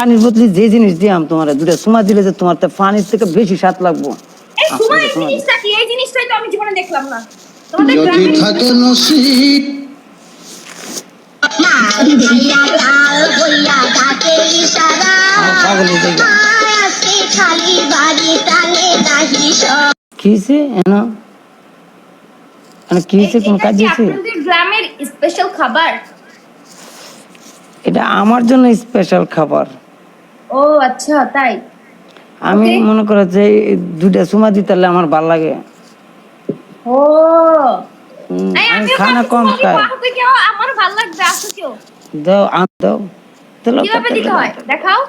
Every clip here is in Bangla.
পানির বদলে যে জিনিস দিয়াম তোমার দুটা সুমা দিলে যে তোমার পানির থেকে বেশি স্বাদ লাগবো। এই সুমা এই জিনিসটা কি? এই জিনিসটাই তো আমি জীবনে দেখলাম না। তোমাদের যদি গ্রামে থাকে নসিব কিছে এনো কিছে কোন কাজ দিছে? আপনাদের গ্রামের স্পেশাল খাবার? এটা আমার জন্য স্পেশাল খাবার। ও আচ্ছা তাই। আমি মনে করো যে দুটা সুমা দিতালে আমার ভালো লাগে। ও আমি খানা কম খাই। আমার ভালো লাগবে। আসো কেউ দাও দাও তাহলে কিভাবে দিতে হয় দেখাও।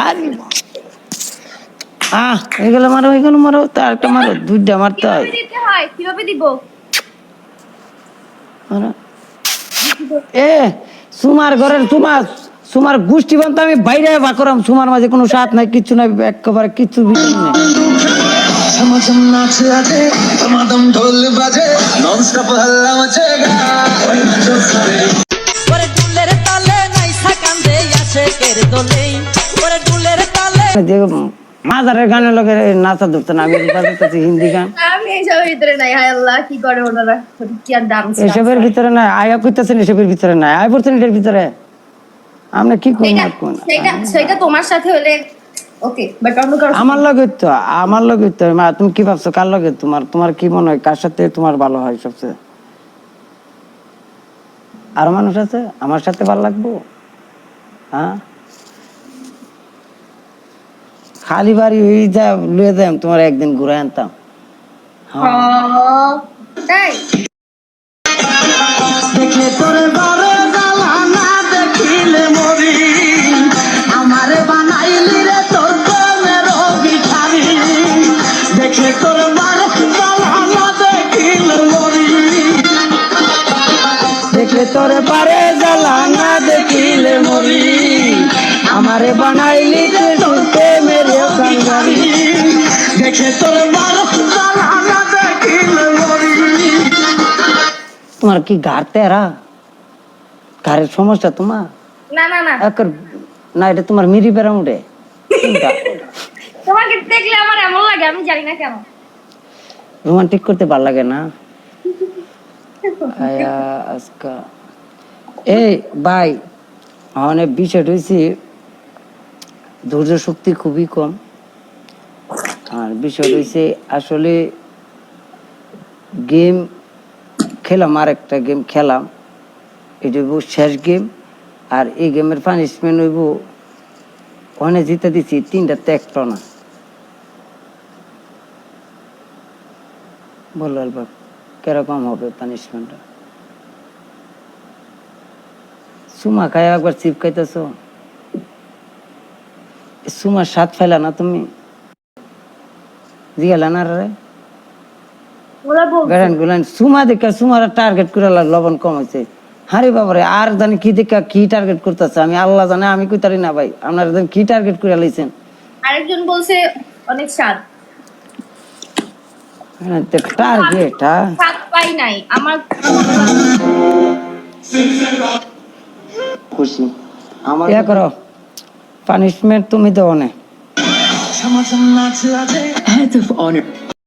আর এগুলো মারো তার একটা মারো দুইটা মারতে হয়। কিভাবে দিতে হয়? কিভাবে দিব? সুমার ঘরের সুমার গোষ্ঠী বান্ধব আমি বাইরে বাকরাম। সুমার মাঝে কোনো স্বাদ নাই, কিচ্ছু নাই, একেবারে কিচ্ছু ভিতর নেই। মাজারের গানের লোকের নাচা ধরতো না, আমি বাজাতেছি হিন্দি গান। আমি এইসবের ভিতরে নাই। হায় আল্লাহ, কি করে ওনারা? কি আর ডান্স? এসবের ভিতরে নাই, আয়া কইতাছেন এসবের ভিতরে নাই, আয় পড়ছেন এটার ভিতরে। আমরা কি করি না কোন সেটা তোমার সাথে হলে ওকে, বাট অন্য কারো আমার লগে তো মা তুমি কি ভাবছো কার লগে? তোমার কি মনে হয় কার সাথে তোমার ভালো হয় সবচেয়ে? আর মানুষ আছে আমার সাথে ভালো লাগবো? হ্যাঁ, খালি বাড়ি হয়ে যা লুয়ে যাই তোমার একদিন ঘুরে আনতাম। তাই দেখলে তোর বারে জ্বালা না দেখিলে মরি, আমারে বানাইলি রে তোর প্রেমের ভিখারি। দেখলে তোর বারে জ্বালা না দেখিলে মরি, দেখলে তোর বারে জ্বালা না দেখিলে মরি, আমারে বানাইলি রে তোর প্রেমের কাঙ্গারি। দেখলে তোর বারে জ্বালা না দেখিলে মরি। তোমার কি গাড় তেরা? গাড়ের সমস্যা তোমার? না না না না, এটা তোমার মিরি বেড়া উঠে। তোমাকে দেখলে আমার এমন লাগে, আমি জানি না কেন। রোমান্টিক করতে ভালো লাগে না? এই ভাই, অনেক বিষয় হয়েছে, ধৈর্য শক্তি খুবই কম। আর বিষয় হয়েছে আসলে গেম খেলাম, আর একটা গেম খেলাম, এটা হইব শেষ গেম। আর এই গেমের পানিশমেন্ট হইব অনেক জিতে দিচ্ছি 3টাতে 1 না। বলো আলবাব কিরকম হবে পানিশমেন্টটা? সুমা খাই একবার চিপ খাইতেছ, সুমার স্বাদ ফেলা না তুমি? জিগালা না রে গাড়ান গুলান সুমা দেখা সুমার টার্গেট করে লবণ কম হয়েছে। হারে বাবারে, আর জানি কি দেখা কি টার্গেট করতেছে আমি আল্লাহ জানে, আমি কইতারি না ভাই। আপনারা কি টার্গেট করে লাইছেন? আরেকজন বলছে অনেক স্বাদ। টার্গেট স্বাদ পাই নাই আমার। খুশি আমার ইয়া করো, পানিশমেন্ট তুমি দাও না।